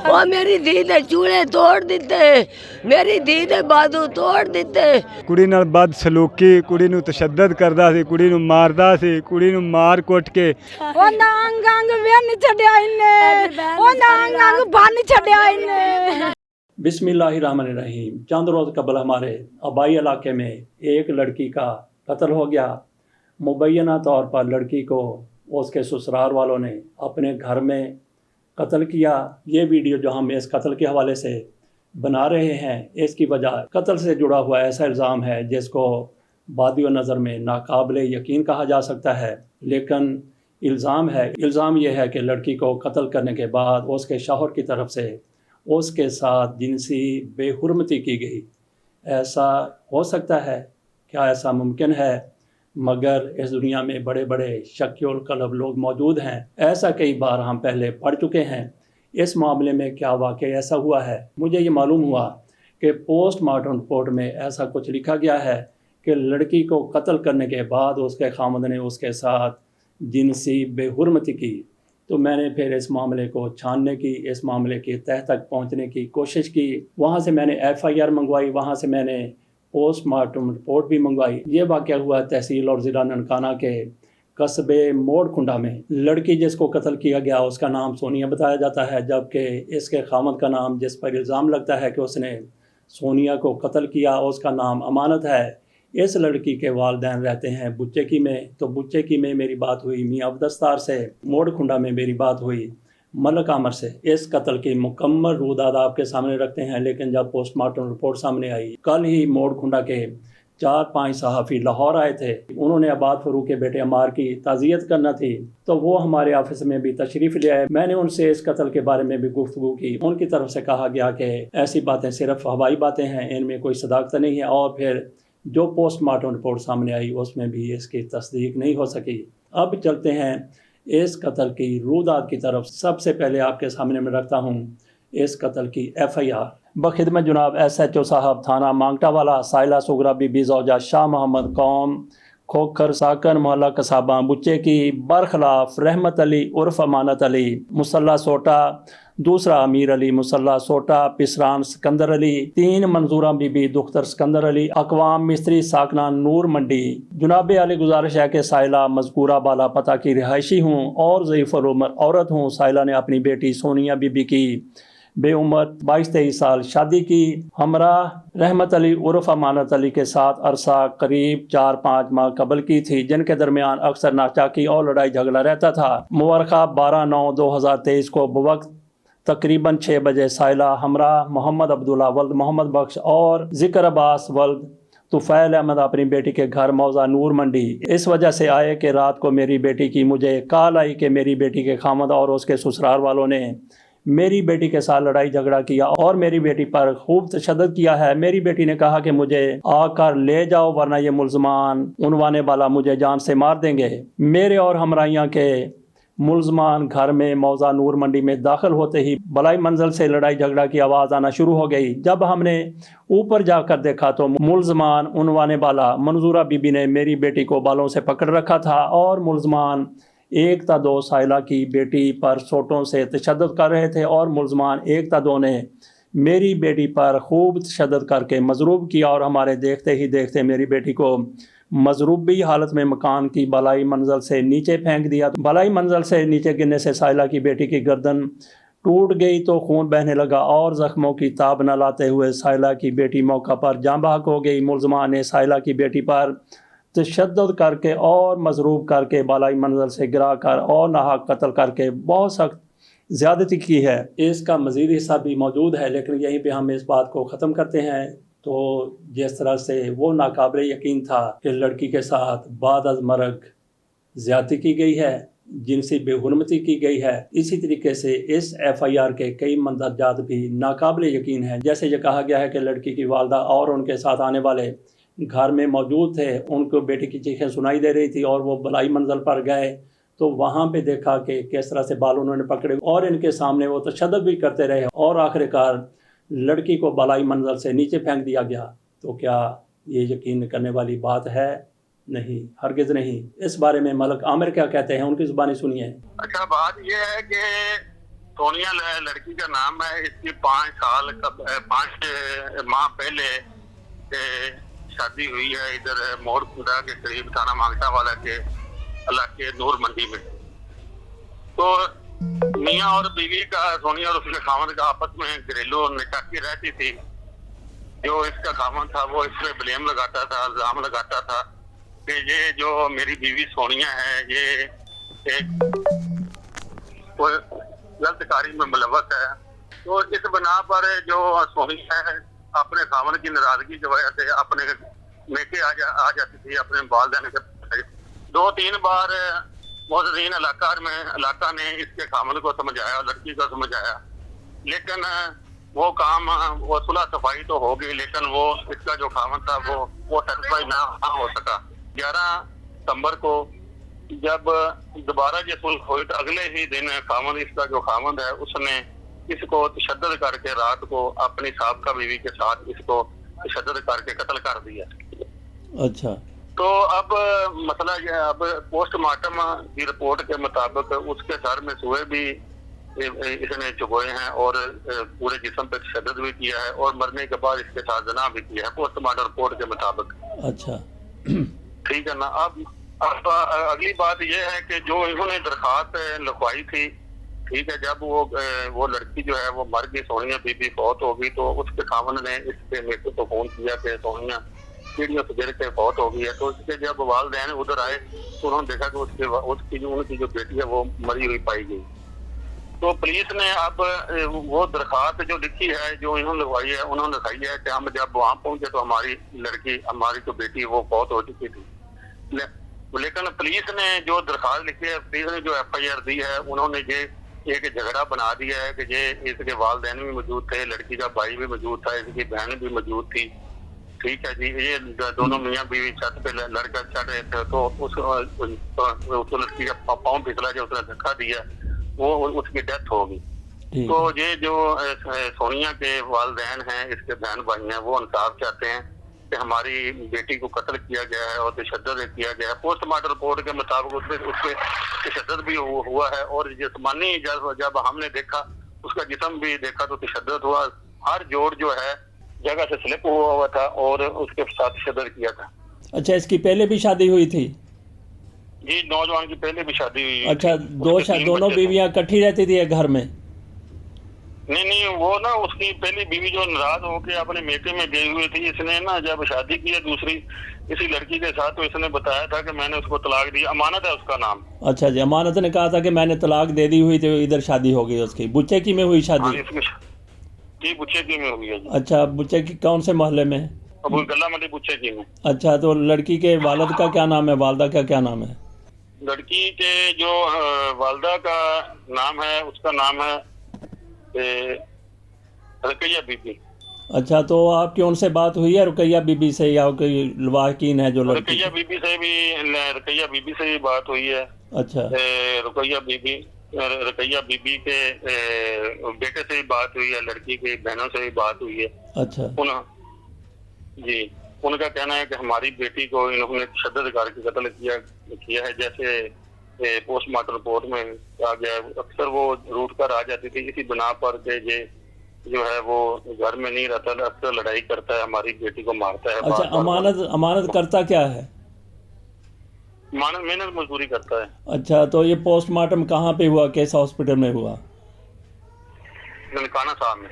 ਉਹ ਮੇਰੀ ਧੀ ਦੇ ਚੂਲੇ ਤੋੜ ਦਿੱਤੇ, ਮੇਰੀ ਧੀ ਦੇ ਬਾਜੂ ਤੋੜ ਦਿੱਤੇ। ਕੁੜੀ ਨਾਲ ਬਦ ਸਲੂਕੀ, ਕੁੜੀ ਨੂੰ ਤਸ਼ੱਦਦ ਕਰਦਾ ਸੀ, ਕੁੜੀ ਨੂੰ ਮਾਰਦਾ ਸੀ, ਕੁੜੀ ਨੂੰ ਮਾਰ ਕੁੱਟ ਕੇ ਉਹਦਾ ਅੰਗ ਅੰਗ ਵੇਨ ਛੱਡਿਆ ਇਹਨੇ, ਉਹਦਾ अंग अंग बन छड़िया इन्हें। बिस्मिल्लाहिर्रहमानिर्रहीम। चंद रोज़ कबल हमारे आबाई इलाके में एक लड़की का कत्ल हो गया। मुबैना तौर पर लड़की को उसके ससुराल वालों ने अपने घर में कत्ल किया। ये वीडियो जो हम इस कत्ल के हवाले से बना रहे हैं, इसकी वजह कत्ल से जुड़ा हुआ ऐसा इल्ज़ाम है जिसको बादी नज़र में नाकाबिले यकीन कहा जा सकता है। लेकिन इल्ज़ाम यह है कि लड़की को कत्ल करने के बाद उसके शौहर की तरफ से उसके साथ जिनसी बेहुरमती की गई। ऐसा हो सकता है? क्या ऐसा मुमकिन है? मगर इस दुनिया में बड़े बड़े शकील कल्ब लोग मौजूद हैं। ऐसा कई बार हम पहले पढ़ चुके हैं। इस मामले में क्या वाकई ऐसा हुआ है? मुझे ये मालूम हुआ कि पोस्टमार्टम रिपोर्ट में ऐसा कुछ लिखा गया है कि लड़की को कत्ल करने के बाद उसके खामद ने उसके साथ जिनसी बेहुरमती की। तो मैंने फिर इस मामले को छानने की, इस मामले की तह तक पहुंचने की कोशिश की। वहाँ से मैंने FIR मंगवाई, वहाँ से मैंने पोस्टमार्टम रिपोर्ट भी मंगवाई। ये वाक़या हुआ तहसील और ज़िला ननकाना के कस्बे मोड़कुंडा में। लड़की जिसको कत्ल किया गया उसका नाम सोनिया बताया जाता है, जबकि इसके खामद का नाम, जिस पर इल्ज़ाम लगता है कि उसने सोनिया को कत्ल किया, उसका नाम अमानत है। इस लड़की के वालिदैन रहते हैं बुच्चेकी में। तो बुच्चेकी में मेरी बात हुई मियाँ अब्दस्तार से, मोड़कुंडा में मेरी बात हुई मलक आमर से। इस कत्ल की मुकम्मल रूदाद आपके सामने रखते हैं। लेकिन जब पोस्टमार्टम रिपोर्ट सामने आई, कल ही मोड़कुंडा के 4-5 सहाफ़ी लाहौर आए थे। उन्होंने आबाद फरूक के बेटे अमार की ताज़ियत करना थी, तो वो हमारे ऑफिस में भी तशरीफ़ ले आए। मैंने उनसे इस कत्ल के बारे में भी गुफ्तगू की। उनकी तरफ से कहा गया कि ऐसी बातें सिर्फ हवाई बातें हैं, इनमें कोई सदाकत नहीं है। और फिर जो पोस्टमार्टम रिपोर्ट सामने आई उसमें भी इसकी तस्दीक नहीं हो सकी। अब चलते हैं इस कत्ल की रूदात की तरफ। सबसे पहले आपके सामने में रखता हूँ इस कत्ल की FIR। बखिदमत जनाब SHO साहब थाना मांगटा वाला साइला सुगरा बीबी ज़ौजा शाह मोहम्मद कौम खोखर साकन मोहल्ला कसाबा बुच्चे की बरखलाफ रहमत अली उर्फ अमानत अली मुसल्ला सोटा, दूसरा अमीर अली मुसल्ला सोटा, पिसरान सिकंदर अली, 3 मंजूरा बीबी दुख्तर सिकंदर अली, अकवाम मिस्त्री साकना नूर मंडी। जुनाब अली गुजारिश है कि साइला मज़कूरा बाला पता की रिहायशी हूँ और ज़ईफ़ुल उम्र औरत हूँ। साइला ने अपनी बेटी सोनिया बीबी की बेउम्र 22-23 साल शादी की। हमरा रहमत अली उर्फ अमानत अली के साथ अरसा करीब 4-5 माह कबल की थी, जिनके दरमियान अक्सर नाचाकी और लड़ाई झगड़ा रहता था। मुबारका 12/9/2023 को बवक्त तकरीबन 6 बजे साइला हमरा मोहम्मद अब्दुल्ला वल्द मोहम्मद बख्श और ज़िक्र अब्बास वल्द तुफ़ैल अहमद अपनी बेटी के घर मौजा नूर मंडी इस वजह से आए कि रात को मेरी बेटी की मुझे कॉल आई कि मेरी बेटी के खामद और उसके ससुराल वालों ने मेरी बेटी के साथ लड़ाई झगड़ा किया और मेरी बेटी पर खूब तशद्दुद किया है। मेरी बेटी ने कहा कि मुझे आकर ले जाओ वरना ये मुल्ज़मान उनवाने वाला मुझे जान से मार देंगे। मेरे और हमराइयाँ के मुल्ज़मान घर में मौजा नूर मंडी में दाखिल होते ही बलाई मंजिल से लड़ाई झगड़ा की आवाज़ आना शुरू हो गई। जब हमने ऊपर जाकर देखा तो मुल्ज़मान उनवाने वाला मंजूरा बीबी ने मेरी बेटी को बालों से पकड़ रखा था और मुल्ज़मान 1-2 साइला की बेटी पर सोटों से तशद्दुद कर रहे थे और मुल्ज़मान 1-2 ने मेरी बेटी पर खूब तशद्दुद करके मजरूब किया और हमारे देखते ही देखते मेरी बेटी को मजरूबी हालत में मकान की बलाई मंजिल से नीचे फेंक दिया। बलाई मंजिल से नीचे गिरने से साइला की बेटी की गर्दन टूट गई तो खून बहने लगा और ज़ख्मों की ताब न लाते हुए साइला की बेटी मौका पर जाँ बहक हो गई। मुल्ज़मान ने साइला की बेटी पर तशद्दुद करके और मजरूब करके बलाई मंजिल से गिरा कर और नाहक कत्ल करके बहुत सख्त ज़्यादती की है। इसका मज़ीद हिस्सा भी मौजूद है, लेकिन यहीं पे हम इस बात को ख़त्म करते हैं। तो जिस तरह से वो नाकाबिले यकीन था कि लड़की के साथ बाद अज़ मरग ज़्यादती की गई है, जिनसी बेहुरमती की गई है, इसी तरीके से इस FIR के कई मंदरजात भी नाकाबिले यकीन हैं। जैसे ये कहा गया है कि लड़की की वालदा और उनके साथ आने वाले घर में मौजूद थे, उनको बेटी की चीखें सुनाई दे रही थी और वो बलाई मंजिल पर गए तो वहाँ पे देखा कि किस तरह से बाल उन्होंने पकड़े और इनके सामने वो तशद्दुद भी करते रहे और आखिरकार लड़की को बलाई मंजिल से नीचे फेंक दिया गया। तो क्या ये यकीन करने वाली बात है? नहीं, हरगिज़ नहीं। इस बारे में मलक आमिर क्या कहते हैं, उनकी ज़ुबानी सुनिए। अच्छा, बात यह है कि सोनिया लड़की का नाम है। इसकी 5 माह पहले शादी हुई है इधर मोड़ खुदा के करीब थाना मांगटा वाला के इलाके नूर मंडी में। तो मियाँ और बीवी का, सोनिया और उसके खामन का आपस में घरेलू निकासी रहती थी। जो इसका खामन था वो इस पे ब्लेम लगाता था, इल्जाम लगाता था कि ये जो मेरी बीवी सोनिया है ये एक गलत कार्य में मुलव्वस है। तो इस बना पर जो सोनिया है अपने खामन की नाराजगी की वजह से अपने मेके आ जाती थी अपने वालिदैन के। 2-3 बार मोहसिन इलाका ने इसके खामन को समझाया, लड़की को समझाया, लेकिन वो काम वो सुलह सफाई तो हो गई, लेकिन वो इसका जो खामन था वो सेटिस्फाई ना हो सका। 11 सितंबर को जब दोबारा ये सुलह हुई तो अगले ही दिन खामन, इसका जो खामन है, उसने इसको तशद्दुद करके रात को अपनी साबका बीवी के साथ इसको तशद्दुद करके कत्ल कर दिया। अच्छा। तो अब मसला ये, अब पोस्टमार्टम की रिपोर्ट के मुताबिक उसके सर में सुए भी इसने चुभोए हैं और पूरे जिस्म पे तशद्दुद भी किया है और मरने के बाद इसके साथ ज़िना भी किया है पोस्टमार्टम रिपोर्ट के मुताबिक। अच्छा। ठीक है ना। अब अगली बात यह है कि जो इन्होंने दरखास्त लिखवाई थी, ठीक है, जब वो लड़की जो है वो मर गई, सोनिया बीबी फौत हो गई, तो उसके खामन ने इसके मेरे को फोन किया कि सोनिया सीढ़ियों से गिर के फौत हो गई है। तो उसके जब वालिदैन उधर आए तो उन्होंने देखा कि उनकी जो बेटी है वो मरी हुई पाई गई। तो पुलिस ने अब वो दरखास्त जो लिखी है, जो इन्होंने लिखवाई है, उन्होंने लिखाई है कि हम जब वहाँ पहुंचे तो हमारी जो बेटी वो फौत हो चुकी थी। लेकिन पुलिस ने जो दरखास्त लिखी है, पुलिस ने जो FIR दी है, उन्होंने ये एक झगड़ा बना दिया है कि ये इसके वालिदैन भी मौजूद थे, लड़की का भाई भी मौजूद था, इसकी बहन भी मौजूद थी। ठीक है जी। ये दोनों मियाँ बीवी छत पे लड़का चढ़ रहे थे, तो उस लड़की का पाँव फिसला, जो उसने धक्का दिया, वो उसकी डेथ हो गई। तो ये जो सोनिया के वालिदैन हैं, इसके बहन भाई हैं, वो इंसाफ चाहते हैं कि हमारी बेटी को कत्ल किया गया है और तशद्दुद किया गया है। पोस्टमार्टम रिपोर्ट के मुताबिक उसपे तशद्दुद भी हुआ है और जिस्मानी जब हमने देखा, उसका जिस्म भी देखा तो तशद्दुद हुआ। हर जोड़ जो है जगह से स्लिप हुआ था और उसके साथ तशद्दुद किया था। अच्छा, इसकी पहले भी शादी हुई थी? जी, नौजवान की पहले भी शादी हुई। अच्छा, दोनों बीवियां इकट्ठी रहती थी एक घर में? नहीं, वो ना उसकी पहली बीवी जो नाराज होकर अपने मेके में गई हुई थी, इसने ना जब शादी की है दूसरी इसी लड़की के साथ, तो इसने बताया था कि मैंने उसको तलाक दी। अमानत है उसका नाम। अच्छा जी। अमानत ने कहा था कि मैंने तलाक दे दी हुई, तो इधर शादी हो गई उसकी। बुच्चेकी में हुई शादी? जी, बुच्चेकी में हुई है। अच्छा, बुच्चेकी कौन से मोहल्ले में? अबू गल्ला मंडी बुच्चेकी में। अच्छा, तो लड़की के वालिद का क्या नाम है, वालदा का क्या नाम है? लड़की के जो वालदा का नाम है, उसका नाम है रुकैया बीबी। अच्छा, तो आपकी उनसे बात हुई है रुकैया बीबी से, या कोई लवाकिन है जो लड़की? रुकैया बीबी से भी बात हुई है। अच्छा। रुकैया बीबी के बेटे से भी बात हुई है, लड़की की बहनों से भी बात हुई है। अच्छा। जी, उनका कहना है कि हमारी बेटी को इन्होंने तशद्दुद करके कत्ल किया है। जैसे पोस्टमार्टम रिपोर्ट में आ गया, अक्सर वो रूठ कर आ जाती थी इसी बिना पर के ये जो है वो घर में नहीं रहता, अक्सर लड़ाई करता है, हमारी बेटी को मारता है। अच्छा, अमानत करता क्या है? मेहनत मजदूरी करता है। अच्छा, तो ये पोस्टमार्टम कहाँ पे हुआ, किस हॉस्पिटल में हुआ? ननकाना साहब में।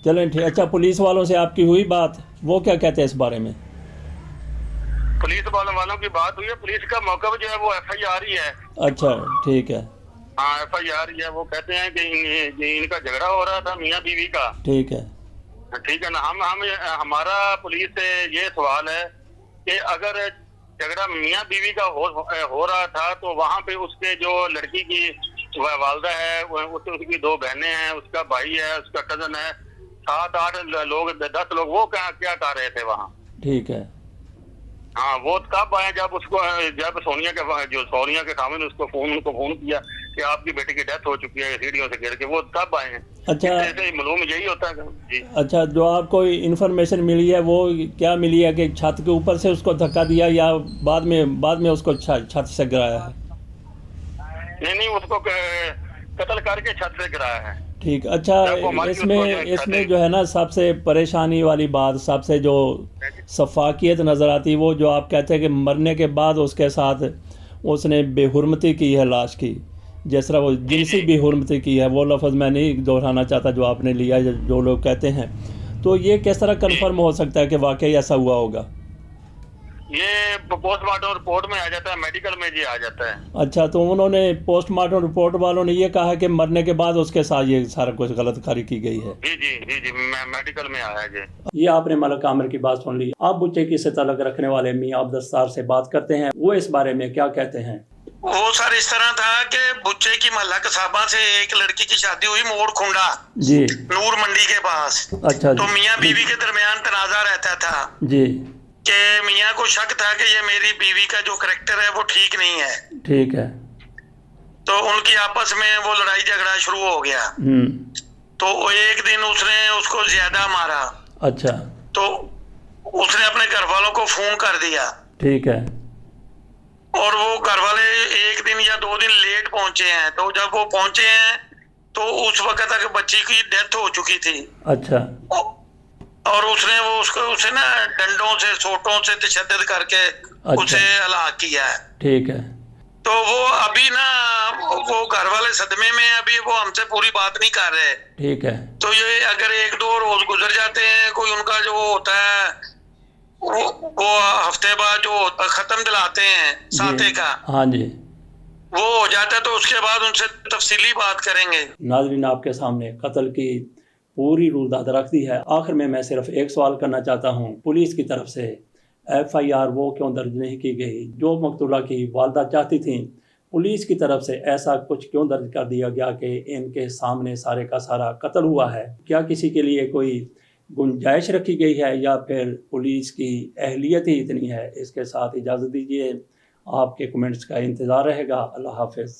चलें, ठीक। अच्छा, पुलिस वालों से आपकी हुई बात, वो क्या कहते हैं इस बारे में? पुलिस वालों की बात हुई है। पुलिस का मौका जो है वो FIR ही है। अच्छा, ठीक है। हाँ, FIR ही है। वो कहते हैं कि इनका झगड़ा हो रहा था मियाँ बीवी का। ठीक है। ठीक है ना। हमारा पुलिस से ये सवाल है कि अगर झगड़ा मियाँ बीवी का हो रहा था तो वहाँ पे उसके जो लड़की की वालदा है, उसकी 2 बहनें हैं, उसका भाई है, उसका कजन है, 7-8 लोग, 10 लोग, वो क्या कर रहे थे वहाँ? ठीक है। हाँ, वो तब आए जब सोनिया के सामने उसको फोन किया कि आपकी बेटी की डेथ हो चुकी है सीढ़ियों से गिर के, वो तब आए हैं। अच्छा, ऐसे मालूम यही होता है जी। अच्छा, जो आपको इन्फॉर्मेशन मिली है वो क्या मिली है कि छत के ऊपर से उसको धक्का दिया या बाद में उसको छत से गिराया है? नहीं, उसको कत्ल करके छत से गिराया है। ठीक, अच्छा जब वो मर गई, उसको जो है इसमें जो है ना सबसे परेशानी वाली बात, सबसे जो सफाकियत नज़र आती है, वो जो आप कहते हैं कि मरने के बाद उसके साथ उसने बेहुरमती की है लाश की, जिस तरह वो जिनसी बेहुरमती की है, वो लफ्ज़ मैं नहीं दोहराना चाहता जो आपने लिया, जो लोग कहते हैं, तो ये किस तरह कन्फर्म हो सकता है कि वाकई ऐसा हुआ होगा? ये पोस्टमार्टम रिपोर्ट में आ जाता है, मेडिकल में जी आ जाता है। अच्छा, तो उन्होंने पोस्टमार्टम रिपोर्ट वालों ने ये कहा कि मरने के बाद उसके साथ ये सारा कुछ गलत कारी की गई है? जी जी जी जी, मेडिकल में आया जी। ये आपने मलक आमिर की बात सुन ली। आप बुच्चेकी से ताल्लुक रखने वाले मियां अब्दुस्तार से बात करते हैं, वो इस बारे में क्या कहते हैं? वो सर इस तरह था कि बुच्चे की महल्ला कसाबा से एक लड़की की शादी हुई मोड़ खुंडा जी, नूर मंडी के पास। अच्छा तो जी, मियाँ बीवी के दरमियान तनाजा रहता था जी, कि मियाँ को शक था कि ये मेरी बीवी का जो करैक्टर है वो ठीक नहीं है। ठीक है। तो उनकी आपस में वो लड़ाई झगड़ा शुरू हो गया। तो एक दिन उसने उसको ज्यादा मारा। अच्छा, तो उसने अपने घर वालों को फोन कर दिया। ठीक है। और वो घर वाले एक दिन या 2 दिन लेट पहुंचे हैं। तो जब वो पहुंचे हैं तो उस वक्त तक बच्ची की डेथ हो चुकी थी। अच्छा, और उसने वो उसे ना डंडों से सोटों से तशद्दुद करके उसे हलाक किया है। ठीक है। तो वो अभी ना वो घर वाले सदमे में, अभी वो हमसे पूरी बात नहीं कर रहे। ठीक है। तो ये अगर 1-2 रोज गुजर जाते हैं, कोई उनका जो होता है वो हफ्ते बाद जो खत्म दिलाते हैं साथे का, हाँ जी, वो हो जाता है, तो उसके बाद उनसे तफसीली बात करेंगे। नाज़रीन, आपके सामने कत्ल की पूरी रुदात रख दी है। आखिर में मैं सिर्फ एक सवाल करना चाहता हूँ, पुलिस की तरफ से FIR वो क्यों दर्ज नहीं की गई? जो मकतूला की वालदा चाहती थी, पुलिस की तरफ से ऐसा कुछ क्यों दर्ज कर दिया गया कि इनके सामने सारे का सारा कत्ल हुआ है? क्या किसी के लिए कोई गुंजाइश रखी गई है या फिर पुलिस की अहलियत ही इतनी है? इसके साथ इजाज़त दीजिए, आपके कमेंट्स का इंतज़ार रहेगा। अल्लाह हाफ़िज़।